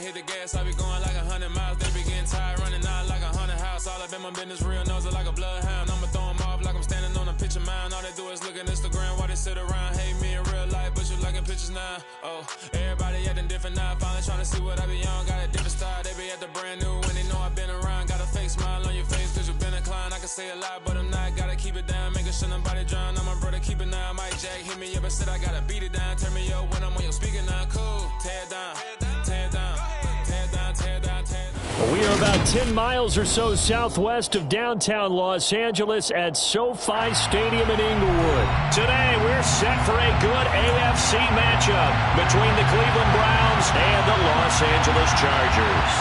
hit the gas, I be going like 100 miles. They be getting tired, running out like a haunted house. All up in my business, real nose like a bloodhound. I'ma throw them off like I'm standing on a picture mound. All they do is look at Instagram while they sit around. Hate me in real life, but you liking pictures now. Oh, everybody acting different now. Finally trying to see what I be on. Got a different style, they be at the brand new when they know I've been around. Got a fake smile on your face cause you been inclined. I can say a lot, but I'm not. Gotta keep it down, making sure nobody drown. I'm my brother, keep it now. Mike Jack hit me up and said I gotta beat it down. Turn me up when I'm on your speaker now. Cool, tear down, tear down, tear down, tear down, tear down. Well, we are about 10 miles or so southwest of downtown Los Angeles at SoFi Stadium in Inglewood. Today, we're set for a good AFC matchup between the Cleveland Browns and the Los Angeles Chargers.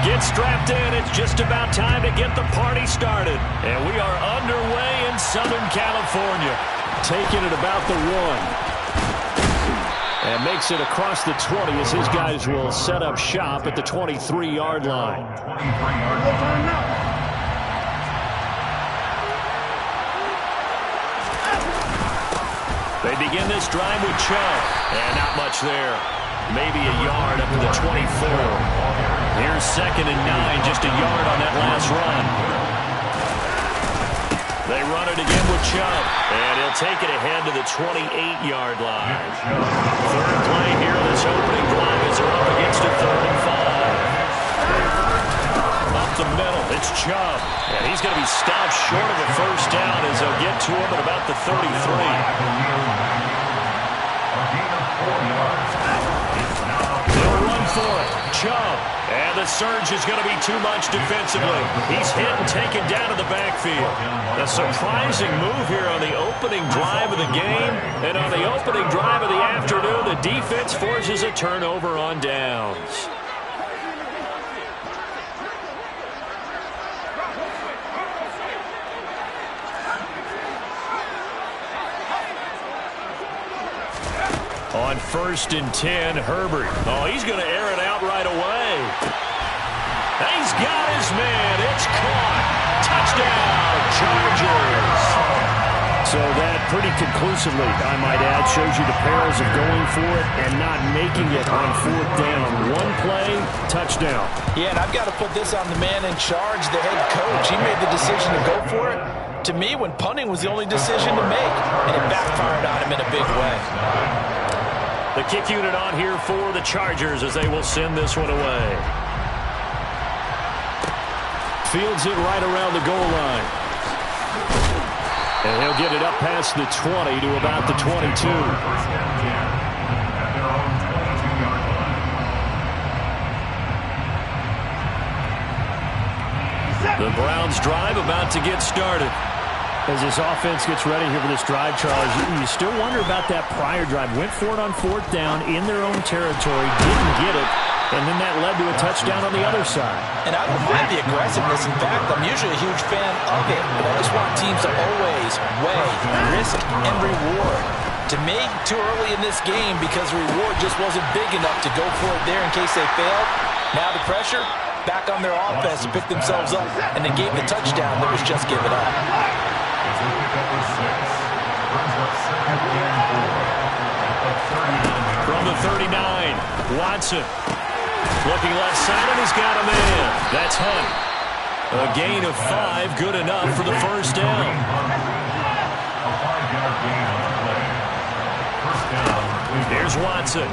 Get strapped in. It's just about time to get the party started. And we are underway in Southern California. Taking it about the 1. And makes it across the 20 as his guys will set up shop at the 23-yard line. They begin this drive with Chubb. And not much there. Maybe a yard up to the 24. Here's 2nd and 9, just a yard on that last run. They run it again with Chubb, and he'll take it ahead to the 28-yard line. Third play here in this opening drive as they're up against a 3rd and 5. Up the middle, it's Chubb, and he's going to be stopped short of a first down as they'll get to him at about the 33. They'll run for it. Chubb. And the surge is going to be too much defensively. He's hit and taken down to the backfield. A surprising move here on the opening drive of the game. And on the opening drive of the afternoon, the defense forces a turnover on downs. On 1st and 10, Herbert. Oh, he's going to air it out right away. He's got his man. It's caught. Touchdown, Chargers. So that pretty conclusively, I might add, shows you the perils of going for it and not making it on 4th down. One play, touchdown. Yeah, and I've got to put this on the man in charge, the head coach. He made the decision to go for it. To me, when punting was the only decision to make, and it backfired on him in a big way. The kick unit on here for the Chargers as they will send this one away. Fields it right around the goal line. And he'll get it up past the 20 to about the 22. The Browns drive about to get started. As this offense gets ready here for this drive, Charles, you still wonder about that prior drive. Went for it on 4th down in their own territory, didn't get it, and then that led to a touchdown on the other side. And I don't mind the aggressiveness. In fact, I'm usually a huge fan of it, but I just want teams to always weigh risk and reward. To me, too early in this game because the reward just wasn't big enough to go for it there in case they failed. Now the pressure, back on their offense to pick themselves up, and they gave the touchdown that was just given up. From the 39, Watson. Looking left side, and he's got him in. That's Hunt. A gain of 5, good enough for the first down. Here's Watson.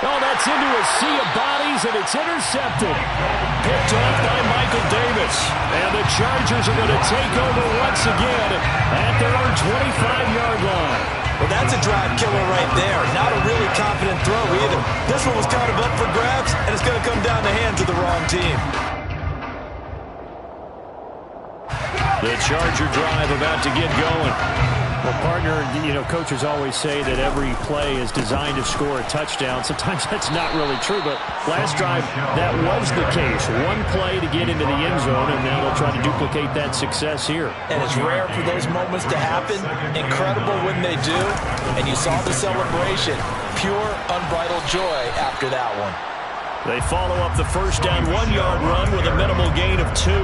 Oh, that's into a sea of bodies, and it's intercepted. Picked off by Michael Davis. And the Chargers are going to take over once again at their own 25-yard line. Well, that's a drive killer right there. Not a really confident throw either. This one was kind of up for grabs, and it's going to come down the hands of the wrong team. The Charger drive about to get going. Well, partner, coaches always say that every play is designed to score a touchdown. Sometimes that's not really true, but last drive, that was the case. One play to get into the end zone, and now they'll try to duplicate that success here. And it's rare for those moments to happen. Incredible when they do. And you saw the celebration. Pure, unbridled joy after that one. They follow up the first down 1-yard run with a minimal gain of 2.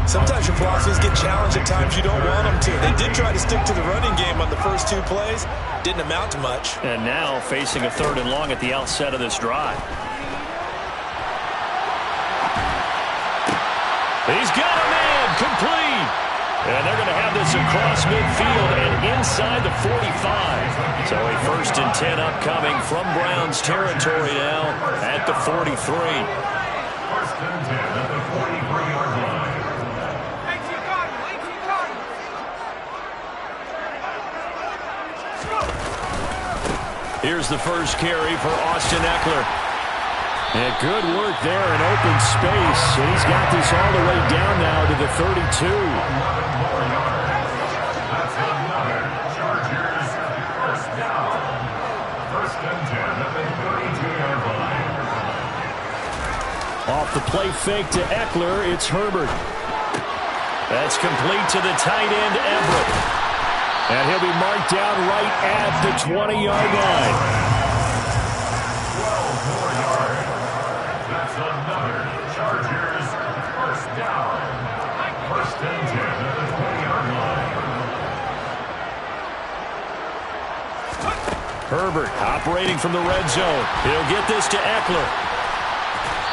Sometimes your philosophies get challenged at times you don't want them to. They did try to stick to the running game on the first 2 plays. Didn't amount to much. And now facing a 3rd and long at the outset of this drive. He's got a man complete. And they're going to have this across midfield and inside the 45. So a 1st and 10 upcoming from Browns territory now at the 43. 1st and 10 at the 43-yard line. Here's the first carry for Austin Eckler. And good work there in open space. And he's got this all the way down now to the 32. 11 more yards. That's another Chargers first down. 1st and 10 at the 32-yard line. Off the play fake to Eckler, it's Herbert. That's complete to the tight end, Everett. And he'll be marked down right at the 20-yard line. 12 more yards. That's another Chargers first down. 1st and 10 at the 20-yard line. Herbert operating from the red zone. He'll get this to Eckler.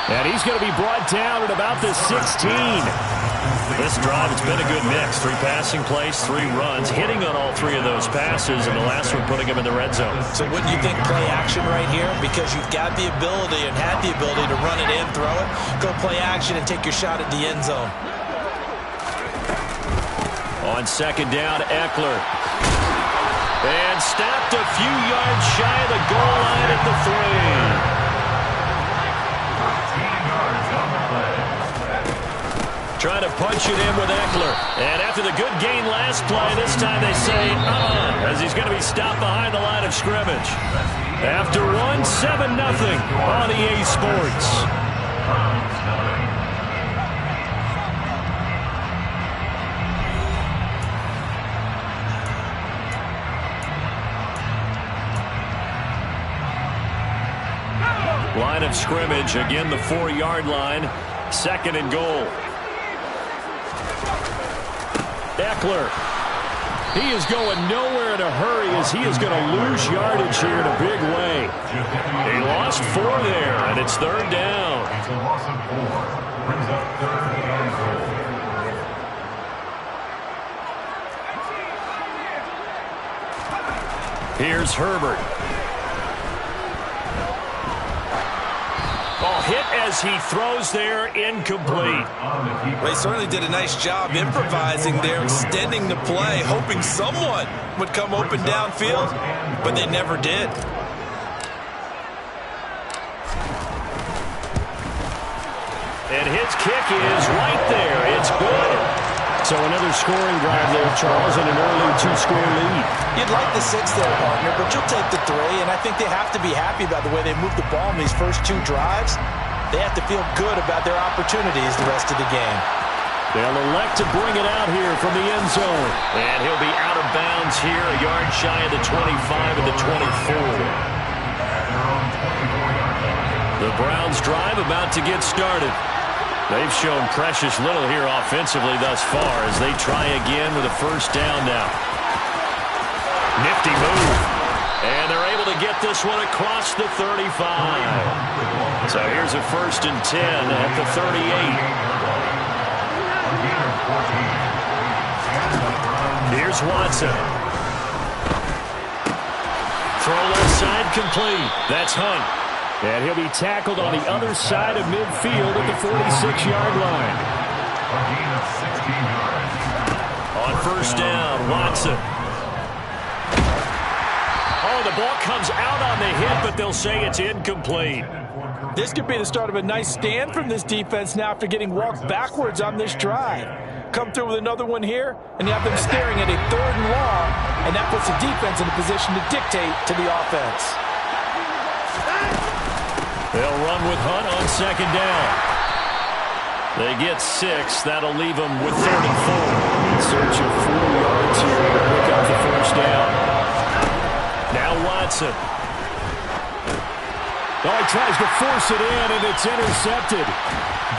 And he's going to be brought down at about the 16. This drive, it's been a good mix. 3 passing plays, 3 runs, hitting on all 3 of those passes, and the last one putting him in the red zone. So wouldn't you think play action right here? Because you've got the ability and had the ability to run it in, throw it, go play action and take your shot at the end zone. On 2nd down, Eckler. And stopped a few yards shy of the goal line at the 3. 13 yards on the play. Trying to punch it in with Eckler. And after the good gain last play, this time they say, as he's going to be stopped behind the line of scrimmage. After 1, 7-0 on EA Sports. Line of scrimmage, again the 4-yard line. 2nd and goal. Eckler. He is going nowhere in a hurry as he is going to lose yardage here in a big way. He lost 4 there, and it's 3rd down. It's a loss of 4. Brings up 3rd and goal. Here's Herbert. Hit as he throws there, incomplete. Well, he certainly did a nice job improvising there, extending the play, hoping someone would come open downfield, but they never did. And his kick is right there. It's good. So another scoring drive there, Charles, and an early 2-score lead. You'd like the 6 there, partner, but you'll take the 3, and I think they have to be happy about the way they moved the ball in these first 2 drives. They have to feel good about their opportunities the rest of the game. They'll elect to bring it out here from the end zone. And he'll be out of bounds here, a yard shy of the 25 and the 24. The Browns drive about to get started. They've shown precious little here offensively thus far as they try again with a 1st down now. Nifty move. And they're able to get this one across the 35. So here's a 1st and 10 at the 38. Here's Watson. Throw left side complete. That's Hunt. And he'll be tackled on the other side of midfield at the 46-yard line. On 1st down, Watson. Oh, the ball comes out on the hit, but they'll say it's incomplete. This could be the start of a nice stand from this defense now after getting walked backwards on this drive. Come through with another one here, and you have them staring at a 3rd and long, and that puts the defense in a position to dictate to the offense. They'll run with Hunt on 2nd down. They get 6. That'll leave them with 34. In search of 4 yards here to pick up the 1st down. Now Watson. Oh, he tries to force it in, and it's intercepted.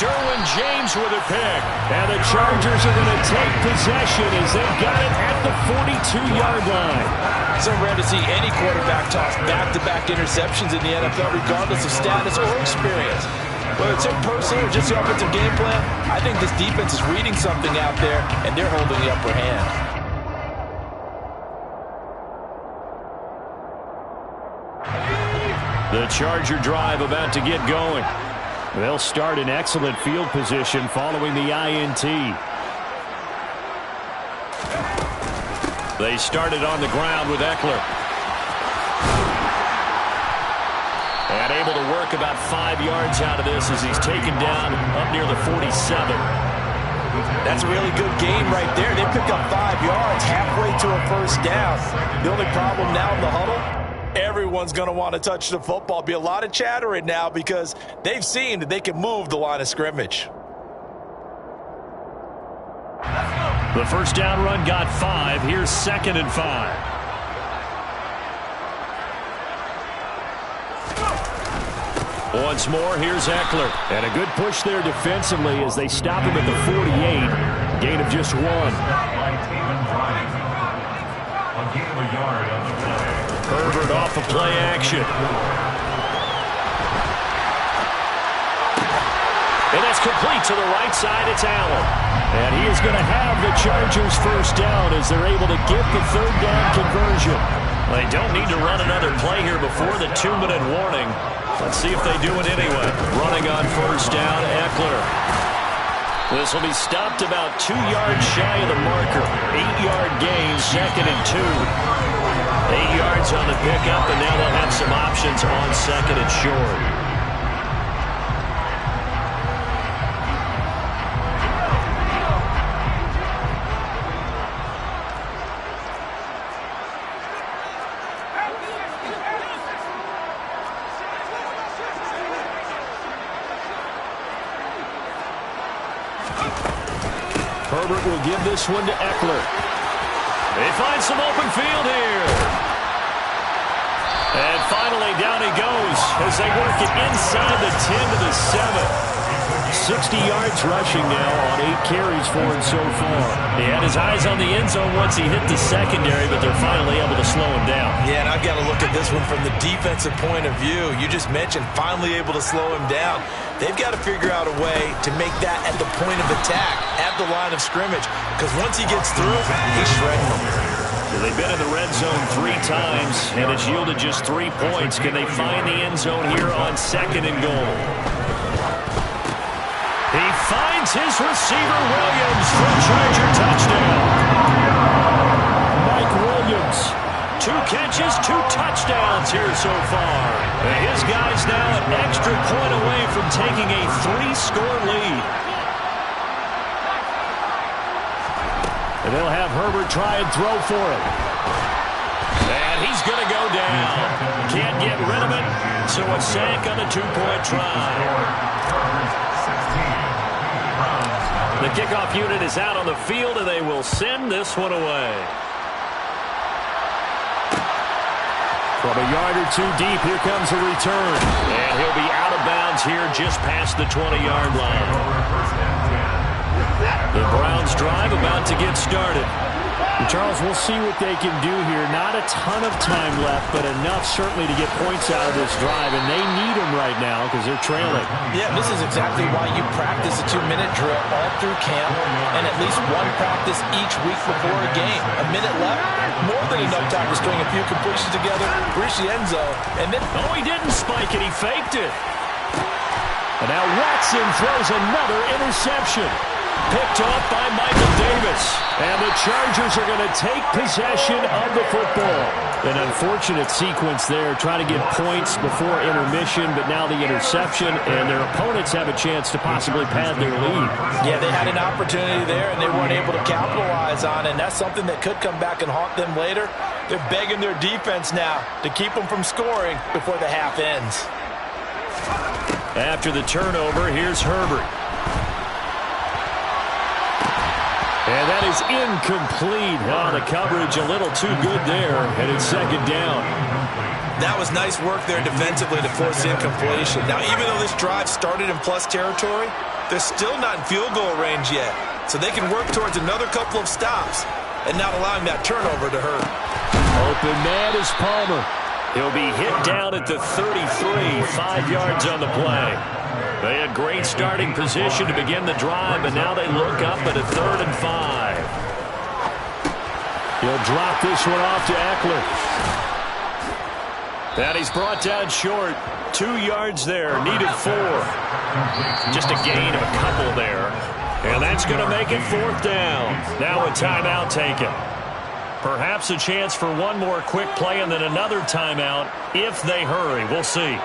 Derwin James with a pick. And the Chargers are going to take possession as they've got it at the 42-yard line. It's so rare to see any quarterback toss back-to-back interceptions in the NFL, regardless of status or experience. Whether it's in person or just the offensive game plan, I think this defense is reading something out there, and they're holding the upper hand. The Charger drive about to get going. They'll start in excellent field position following the INT. They started on the ground with Eckler. And able to work about 5 yards out of this as he's taken down up near the 47. That's a really good game right there. They pick up 5 yards halfway to a first down. The only problem now in the huddle, everyone's going to want to touch the football. Be a lot of chattering now because they've seen that they can move the line of scrimmage. The first down run got 5. Here's 2nd and 5. Once more, here's Eckler. And a good push there defensively as they stop him at the 48. Gain of just 1. Herbert off of play action. And that's complete to the right side. It's Allen. And he is going to have the Chargers first down as they're able to get the 3rd down conversion. They don't need to run another play here before the 2-minute warning. Let's see if they do it anyway. Running on first down, Eckler. This will be stopped about 2 yards shy of the marker. 8-yard gain, 2nd and 2. 8 yards on the pickup, and now they'll have some options on 2nd and short. Herbert will give this one to Eckler. They find some open field here. And finally, down he goes as they work it inside the 10 to the 7. 60 yards rushing now on 8 carries for him so far. He had his eyes on the end zone once he hit the secondary, but they're finally able to slow him down. Yeah, and I've got to look at this one from the defensive point of view. You just mentioned finally able to slow him down. They've got to figure out a way to make that at the point of attack, at the line of scrimmage, because once he gets through, he's shredding them. So they've been in the red zone 3 times, and it's yielded just 3 points. Can they find the end zone here on 2nd and goal? He finds his receiver, Williams, for a Charger touchdown. Mike Williams, 2 catches, 2 touchdowns here so far. And his guy's now an extra point away from taking a 3-score lead. And they'll have Herbert try and throw for it. And he's going to go down. Can't get rid of it, so a sack on the 2-point try. The kickoff unit is out on the field, and they will send this one away. From a yard or 2 deep, here comes a return. And he'll be out of bounds here just past the 20-yard line. The Browns drive about to get started. Charles, we'll see what they can do here. Not a ton of time left, but enough certainly to get points out of this drive, and they need them right now because they're trailing. Yeah, this is exactly why you practice a 2-minute drill all through camp and at least 1 practice each week before a game. A minute left, more than enough time to string a few completions together, reach the end zone, and then... Oh, he didn't spike it. He faked it. And now Watson throws another interception. Picked off by Michael Davis. And the Chargers are going to take possession of the football. An unfortunate sequence there, trying to get points before intermission, but now the interception, and their opponents have a chance to possibly pad their lead. Yeah, they had an opportunity there, and they weren't able to capitalize on it, and that's something that could come back and haunt them later. They're begging their defense now to keep them from scoring before the half ends. After the turnover, here's Herbert. And that is incomplete. Oh, the coverage a little too good there, and it's 2nd down. That was nice work there defensively to force incompletion. Now, even though this drive started in plus territory, They're still not in field goal range yet, so they can work towards another couple of stops and not allowing that turnover to hurt. Open man is Palmer. He'll be hit down at the 33, 5 yards on the play. They had great starting position to begin the drive, but now they look up at a 3rd and 5. He'll drop this one off to Eckler. And he's brought down short. 2 yards there, needed 4. Just a gain of a couple there. And that's going to make it 4th down. Now a timeout taken. Perhaps a chance for one more quick play and then another timeout if they hurry. We'll see.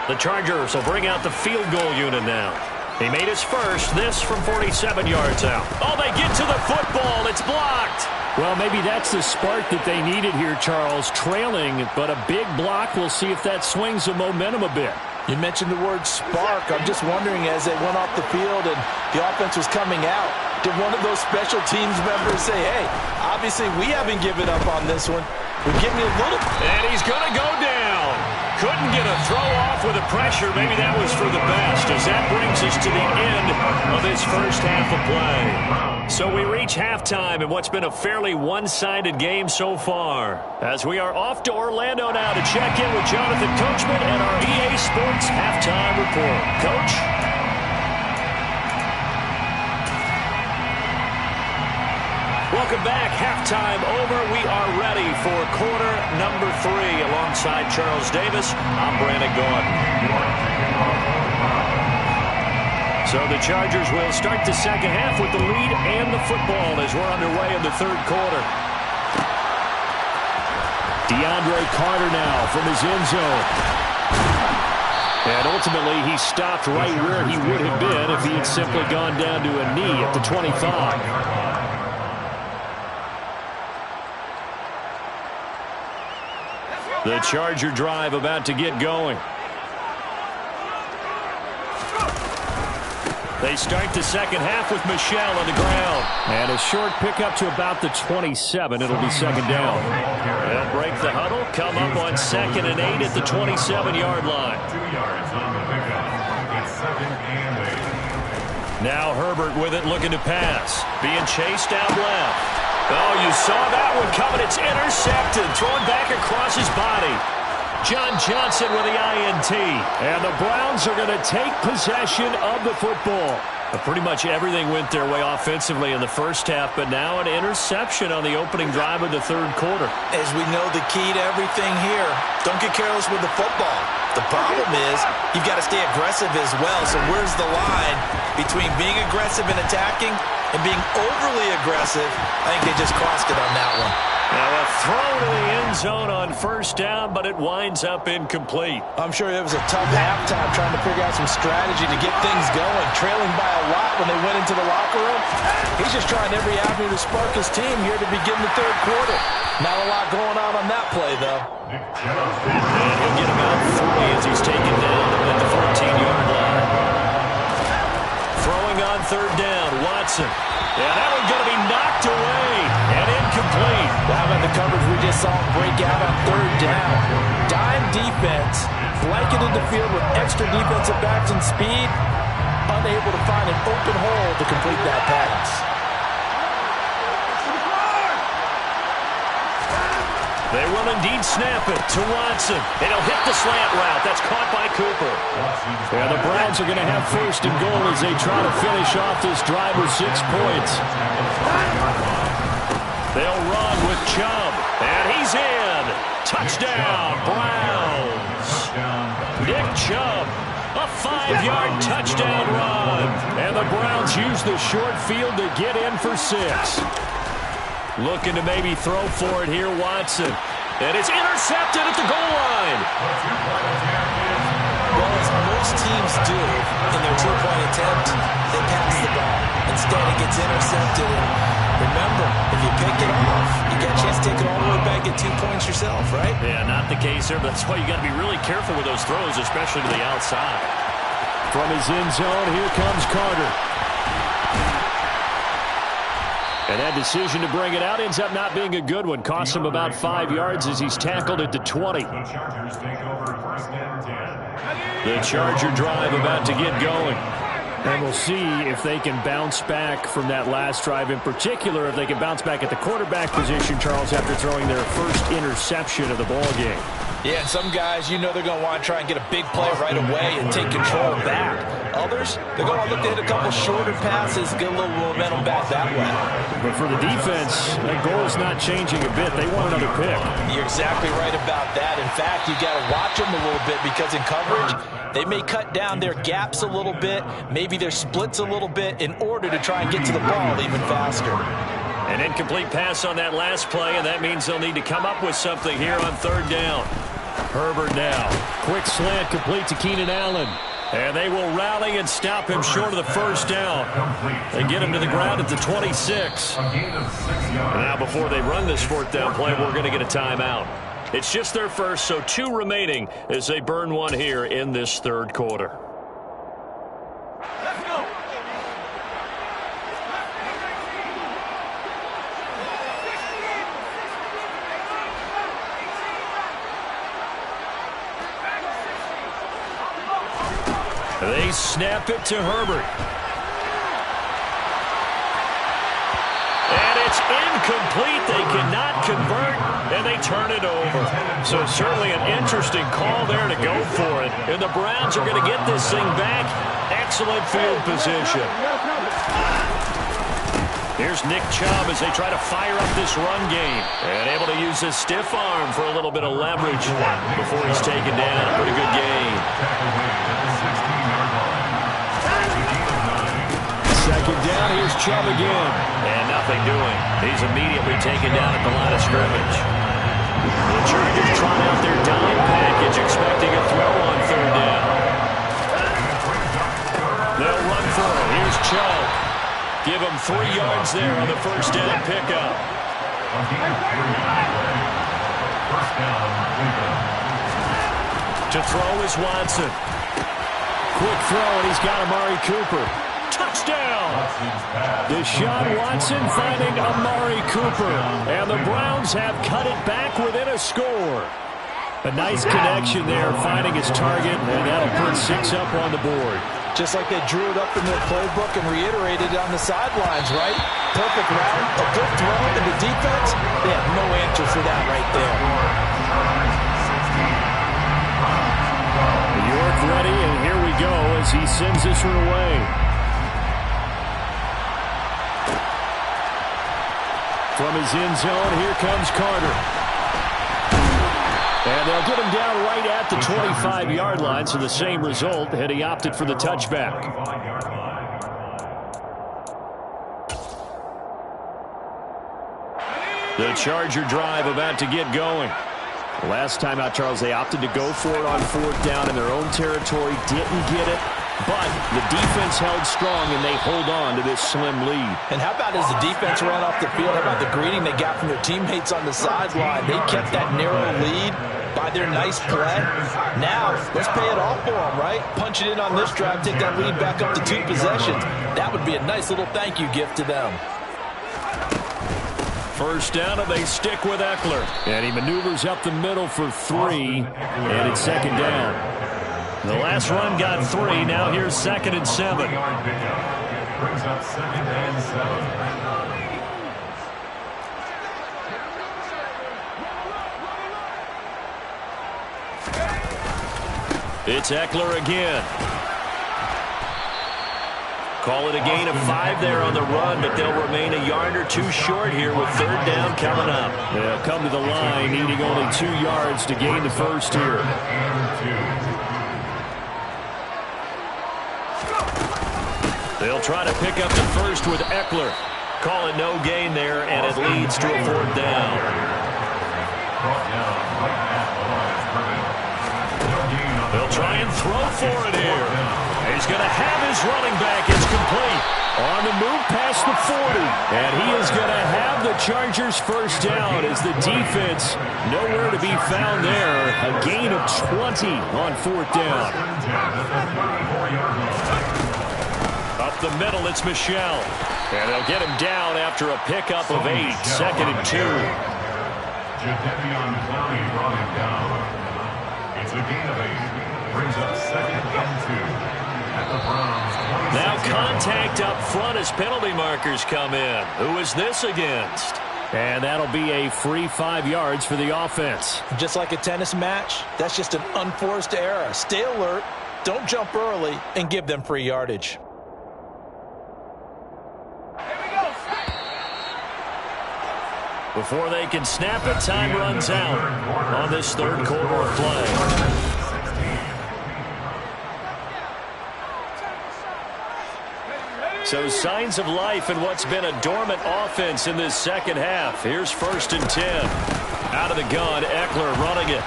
The Chargers will bring out the field goal unit now. He made his first, this from 47 yards out. Oh, they get to the football. It's blocked. Well, maybe that's the spark that they needed here, Charles. Trailing, but a big block. We'll see if that swings the momentum a bit. You mentioned the word spark. I'm just wondering, as they went off the field and the offense was coming out, did one of those special teams members say, hey, obviously we haven't given up on this one. We're giving you a little. And he's going to go down. Couldn't get a throw off with the pressure. Maybe that was for the best, as that brings us to the end of this first half of play. So we reach halftime in what's been a fairly one-sided game so far, as we are off to Orlando now to check in with Jonathan Coachman and our EA Sports Halftime Report. Coach? Welcome back. Halftime over. We are ready for quarter number 3. Alongside Charles Davis, I'm Brandon Gordon. So the Chargers will start the second half with the lead and the football as we're underway in the 3rd quarter. DeAndre Carter now from his end zone. And ultimately, he stopped right where he would have been if he had simply gone down to a knee at the 25. The Charger drive about to get going. They start the second half with Michel on the ground. And a short pickup to about the 27. It'll be second down. They'll break the huddle, come up on 2nd and 8 at the 27-yard line. 2 yards on the pickup. It's 2nd and 8. Now Herbert with it, looking to pass. Being chased out left. Oh, you saw that one coming. It's intercepted. Thrown back across his body. John Johnson with the INT. And the Browns are going to take possession of the football. Pretty much everything went their way offensively in the first half, but now an interception on the opening drive of the 3rd quarter. As we know, the key to everything here, don't get careless with the football. The problem is you've got to stay aggressive as well. So where's the line between being aggressive and attacking and being overly aggressive? I think they just crossed it on that one. Now a throw to the end zone on 1st down, but it winds up incomplete. I'm sure it was a tough halftime trying to figure out some strategy to get things going. Trailing by a lot when they went into the locker room. He's just trying every avenue to spark his team here to begin the 3rd quarter. Not a lot going on that play, though. And he'll get about 3 as he's taken down at the 14-yard line. Throwing on 3rd down, Watson. Yeah, that one's going to be knocked away and incomplete. Well, how about the coverage we just saw break out on 3rd down? Dime defense, blanketed the field with extra defensive backs and speed, unable to find an open hole to complete that pass. They will indeed snap it to Watson. And he'll hit the slant route. That's caught by Cooper. Yeah, the Browns are going to have 1st and goal as they try to finish off this drive with 6 points. They'll run with Chubb. And he's in. Touchdown, Browns. Nick Chubb. A 5-yard touchdown run. And the Browns use the short field to get in for 6. Looking to maybe throw for it here, Watson. And it's intercepted at the goal line. Well, as most teams do in their 2-point attempt, they pass the ball. Instead, it gets intercepted. And remember, if you pick it off, you get a chance to take it all the way back at 2 points yourself, right? Yeah, not the case there, but that's why you got to be really careful with those throws, especially to the outside. From his end zone, here comes Carter. And that decision to bring it out ends up not being a good one. Costs him about 5 yards as he's tackled at the 20. The Chargers take over 1st and 10. The Charger drive about to get going. And we'll see if they can bounce back from that last drive. In particular, if they can bounce back at the quarterback position, Charles, after throwing their first interception of the ball game. Yeah, and some guys, you know they're going to want to try and get a big play right away and take control back. Others, they're going to look to hit a couple shorter passes, get a little momentum back that way. But for the defense, that goal is not changing a bit. They want another pick. You're exactly right about that. In fact, you got to watch them a little bit because in coverage, they may cut down their gaps a little bit, maybe their splits a little bit in order to try and get to the ball even faster. An incomplete pass on that last play, and that means they'll need to come up with something here on third down. Herbert now. Quick slant complete to Keenan Allen. And they will rally and stop him short of the first down. They get him to the ground at the 26. Now before they run this fourth down play, we're going to get a timeout. It's just their first, so 2 remaining as they burn one here in this third quarter. Let's go. They snap it to Herbert. And it's incomplete. They cannot convert, and they turn it over. So certainly an interesting call there to go for it. And the Browns are going to get this thing back. Excellent field position. Here's Nick Chubb as they try to fire up this run game. And able to use his stiff arm for a little bit of leverage before he's taken down. A pretty good game. Second down, here's Chubb again. And nothing doing. He's immediately taken down at the line of scrimmage. The Chargers trot out their dime package, expecting a throw on third down. They'll run for it. Here's Chubb. Give him 3 yards there on the first down pickup. To throw is Watson. Quick throw, and he's got Amari Cooper. Touchdown! Deshaun Watson finding Amari Cooper. And the Browns have cut it back within a score. A nice connection there, finding his target, and that'll put 6 up on the board. Just like they drew it up in their playbook and reiterated it on the sidelines, right? Perfect route, a good throw, and the defense, they have no answer for that right there. York ready, and here we go as he sends this one away. From his end zone, here comes Carter. And they'll get him down right at the 25-yard line, so the same result, and he opted for the touchback. The Charger drive about to get going. Last time out, Charles, they opted to go for it on fourth down in their own territory, didn't get it, but the defense held strong, and they hold on to this slim lead. And how about as the defense ran off the field, how about the greeting they got from their teammates on the sideline? They kept that narrow lead by their nice play. Now, let's pay it off for them, right? Punch it in on this drive, take that lead back up to 2 possessions. That would be a nice little thank you gift to them. First down, and they stick with Eckler. And he maneuvers up the middle for 3, and it's second down. The last run got 3. Now here's 2nd and 7. Brings up 2nd and 7. It's Eckler again. Call it a gain of 5 there on the run, but they'll remain a yard or 2 short here with third down coming up. They'll come to the line, needing only 2 yards to gain the first here. They'll try to pick up the first with Eckler. Call it no gain there, and it leads to a fourth down. They'll try and throw for it here. He's going to have his running back. It's complete. On the move past the 40. And he is going to have the Chargers first down as the defense nowhere to be found there. A gain of 20 on fourth down. Up the middle, it's Michel. And they'll get him down after a pickup of 8. 2nd and 2. Jadeveon Clowney brought him down. It's a gain of 8. Brings up 2nd and 2. Now contact up front as penalty markers come in. Who is this against? And that'll be a free 5 yards for the offense. Just like a tennis match, that's just an unforced error. Stay alert, don't jump early, and give them free yardage. Before they can snap it, time runs out on this third quarter of play. So signs of life in what's been a dormant offense in this second half. Here's 1st and 10. Out of the gun, Eckler running it.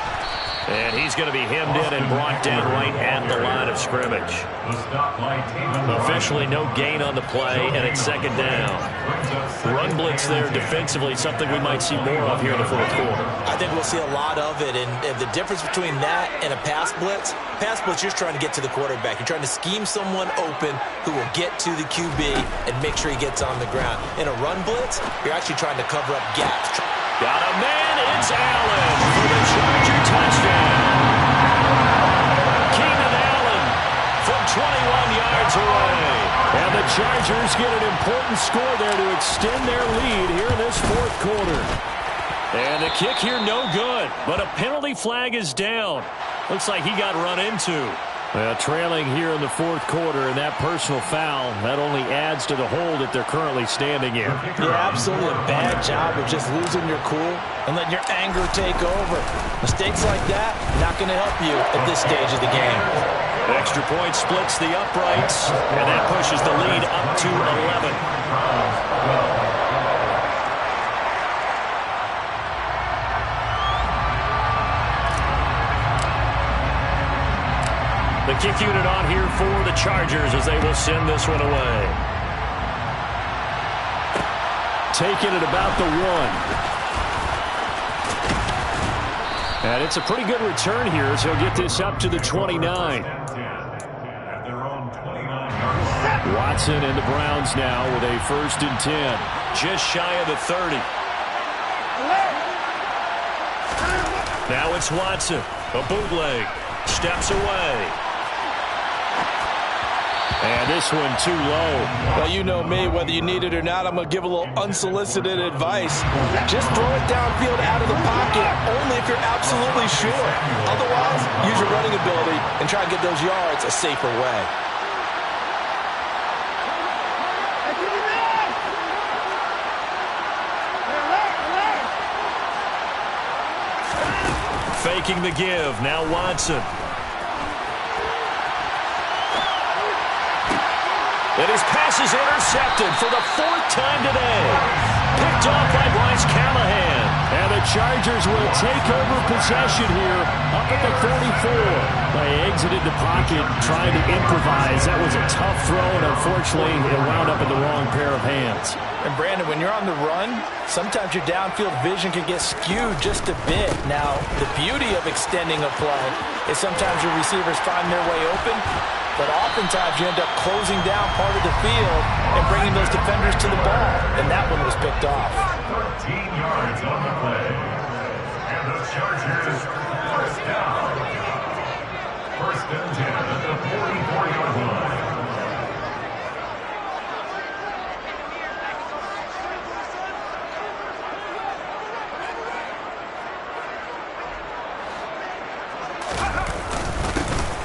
And he's going to be hemmed in and brought down right at the line of scrimmage. Officially no gain on the play, and it's 2nd down. Run blitz there defensively, something we might see more of here in the fourth quarter. I think we'll see a lot of it, and the difference between that and a pass blitz, you're trying to get to the quarterback. You're trying to scheme someone open who will get to the QB and make sure he gets on the ground. In a run blitz, you're actually trying to cover up gaps. Got a man, it's Allen for the Charger touchdown. Keenan Allen from 21 yards away. And the Chargers get an important score there to extend their lead here in this fourth quarter. And the kick here no good, but a penalty flag is down. Looks like he got run into. Well, trailing here in the fourth quarter, and that personal foul, that only adds to the hole that they're currently standing in. Yeah, absolutely a bad job of just losing your cool and letting your anger take over. Mistakes like that, not going to help you at this stage of the game. Extra point splits the uprights, and that pushes the lead up to 11. The kick unit on here for the Chargers as they will send this one away. Taking it about the 1. And it's a pretty good return here as he'll get this up to the 29. Watson and the Browns now with a 1st and 10. Just shy of the 30. Now it's Watson. A bootleg. Steps away. And this one too low. Well, you know me, whether you need it or not, I'm going to give a little unsolicited advice. Just throw it downfield out of the pocket, only if you're absolutely sure. Otherwise, use your running ability and try to get those yards a safer way. Faking the give. Now Watson. And his pass is intercepted for the 4th time today. Picked off by Bryce Callahan. And the Chargers will take over possession here up at the 44. They exited the pocket trying to improvise. That was a tough throw, and unfortunately it wound up in the wrong pair of hands. And Brandon, when you're on the run, sometimes your downfield vision can get skewed just a bit. Now, the beauty of extending a play is sometimes your receivers find their way open, but oftentimes you end up closing down part of the field and bringing those defenders to the ball. And that one was picked off. 13 yards on the play. And the Chargers, 1st down. 1st and 10 at the 44-yard line.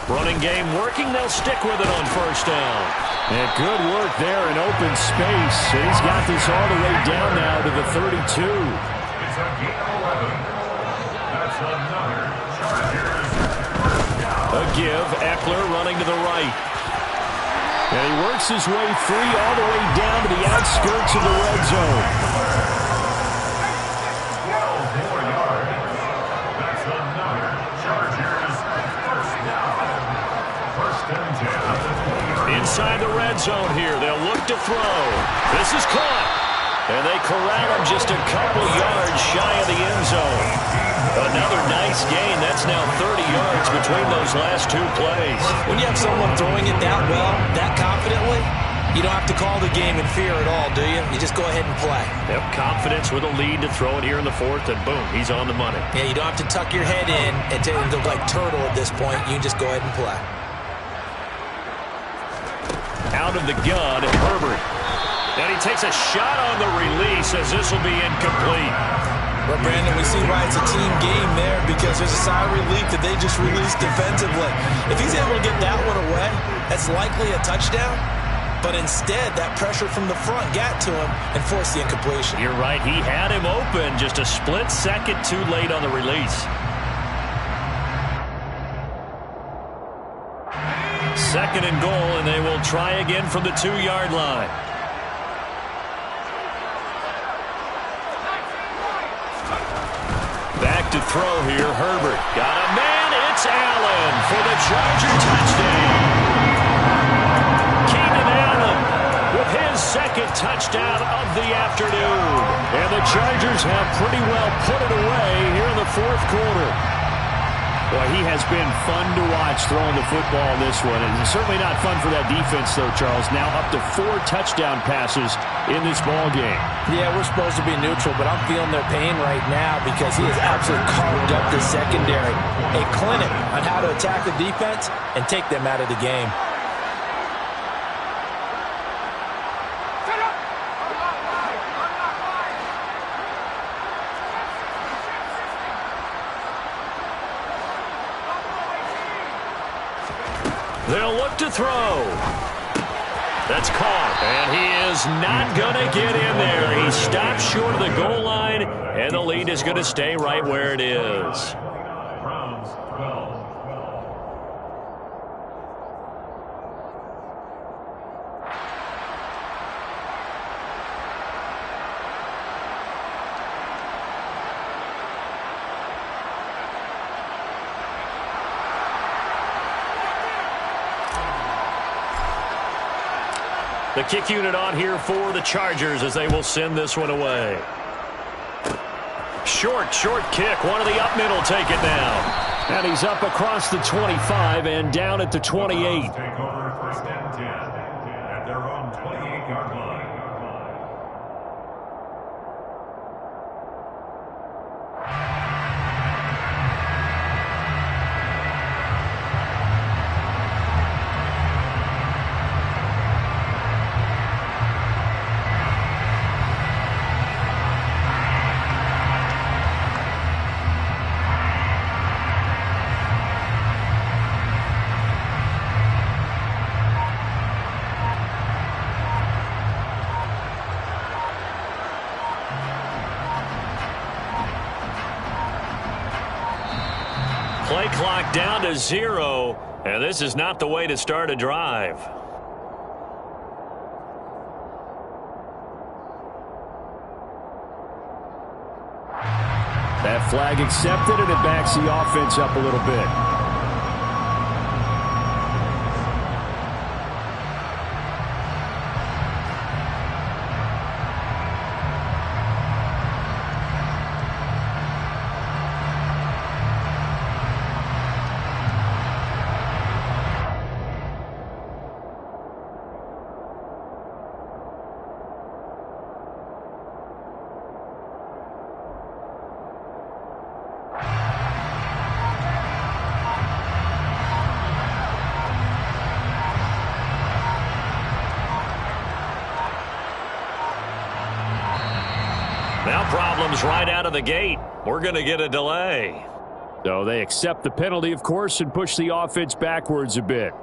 Running game working. They'll stick with it on 1st down. And good work there in open space. He's got this all the way down now to the 32. It's a gain of 11. That's another Chargers 1st down. A give. Eckler running to the right. And he works his way free all the way down to the outskirts of the red zone. 12 more yards. That's another Chargers 1st down. 1st and 10 at the 20-yard line. Inside the red zone here. They'll look to throw. This is caught. And they corral him just a couple yards shy of the end zone. Another nice gain. That's now 30 yards between those last 2 plays. When you have someone throwing it that well, that confidently, you don't have to call the game in fear at all, do you? You just go ahead and play. Yep, confidence with a lead to throw it here in the 4th, and boom, he's on the money. Yeah, you don't have to tuck your head in and look like turtle at this point. You can just go ahead and play. out of the gun, Herbert. And he takes a shot on the release as this will be incomplete. Well, Brandon, we see why it's a team game there because there's a sigh of relief that they just released defensively. If he's able to get that one away, that's likely a touchdown. But instead, that pressure from the front got to him and forced the incompletion. You're right. He had him open, just a split second too late on the release. Second and goal, and they will try again from the 2-yard line. Back to throw here, Herbert. Got a man, it's Allen for the Charger touchdown. Keenan Allen with his second touchdown of the afternoon. And the Chargers have pretty well put it away here in the fourth quarter. Boy, he has been fun to watch throwing the football in this one. And certainly not fun for that defense, though, Charles. Now up to 4 touchdown passes in this ball game. Yeah, we're supposed to be neutral, but I'm feeling their pain right now because he has absolutely carved up the secondary. A clinic on how to attack the defense and take them out of the game. They'll look to throw. That's caught, and he is not going to get in there. He stops short of the goal line, and the lead is going to stay right where it is. Browns 12. The kick unit on here for the Chargers as they will send this one away. Short kick. One of the up middle take it now. And he's up across the 25 and down at the 28. Take over first and 10 at their own 28-yard line. Play clock down to 0, and this is not the way to start a drive. That flag accepted, and it backs the offense up a little bit. Now problems right out of the gate. We're going to get a delay. So they accept the penalty, of course, and push the offense backwards a bit.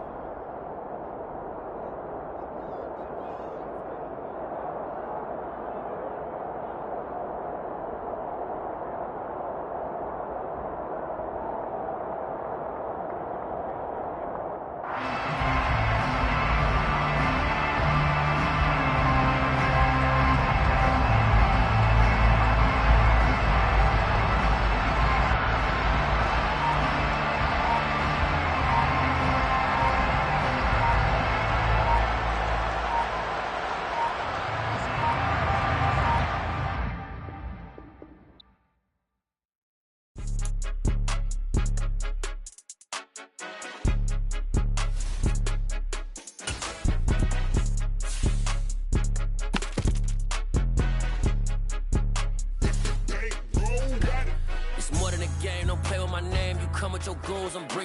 It's more than a game, don't play with my name. You come with your goals, I'm breaking.